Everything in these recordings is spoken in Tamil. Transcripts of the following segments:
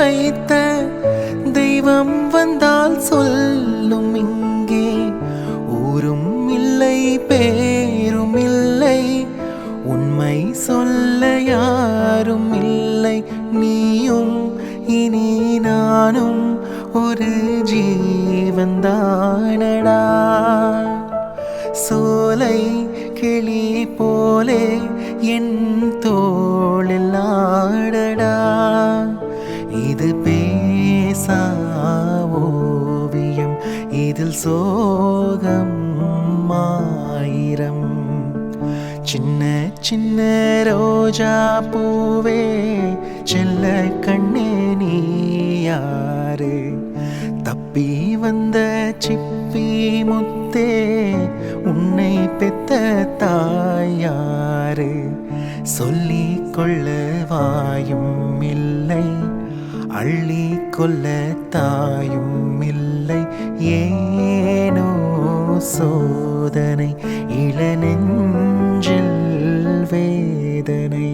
வைத்த தெய்வம் வந்தால் சொல்லும் இங்கே ஊரும் இல்லை பேரும் இல்லை உண்மை சொல்ல யாரும் இல்லை நீயும் இனி நானும் ஒரு ஜீவன்தானடா சோலை கிளி போலே என் தோளில் ஆடடா இது பேசா ஓவியம் இதில் சோகம் ஆயிரம் சின்ன சின்ன ரோஜா பூவே செல்ல கண்ணே நீ யாரு தப்பி வந்த சிப்பி முத்தே உன்னை பெத்த தாயாரு சொல்லிக் கொள்ள வாயும் இல்லை அள்ளி கொள்ள தாயும் இல்லை ஏனோ சோதனை இளநெஞ்சில் வேதனை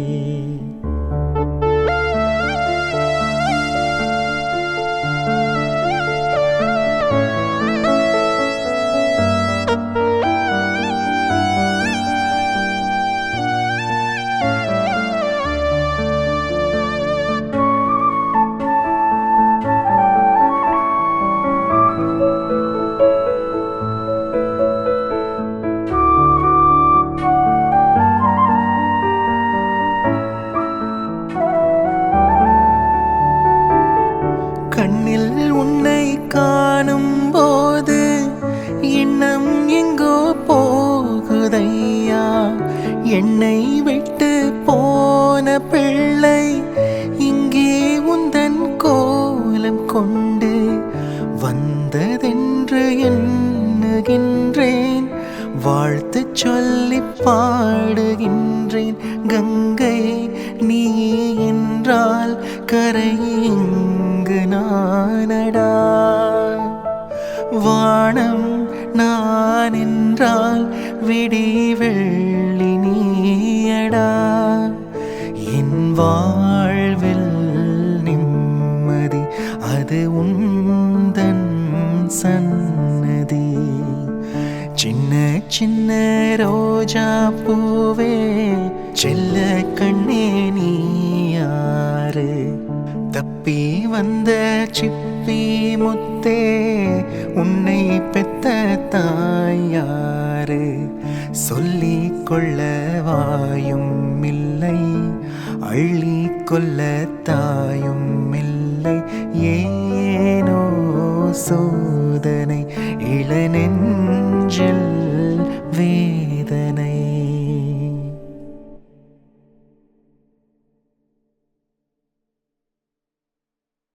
கண்ணில் உன்னை காணும் போது எண்ணம் எங்கோ போகுதையா என்னை விட்டு போன பிள்ளை இங்கே உந்தன் கோலம் கொண்டு வந்ததென்று எண்ணுகின்றேன் வாழ்த்து சொல்லி பாடுகின்றேன் கங்கை நீ என்றால் கரை நானடா வானம் நான் என்றால் விடி வெள்ளி நீயடா என் வாழ்வில் நிம்மதி அது உந்தன் சன்னதி சின்ன சின்ன ரோஜா பூவே செல்ல கண்ணே நீ யாரு தப்பி வந்த சிப்பி முத்தே உன்னை பெத்த தாயாரு சொல்லிக் கொள்ள வாயும் இல்லை அள்ளி கொள்ள தாயும் இல்லை ஏனோ சோதனை இளநெஞ்சில்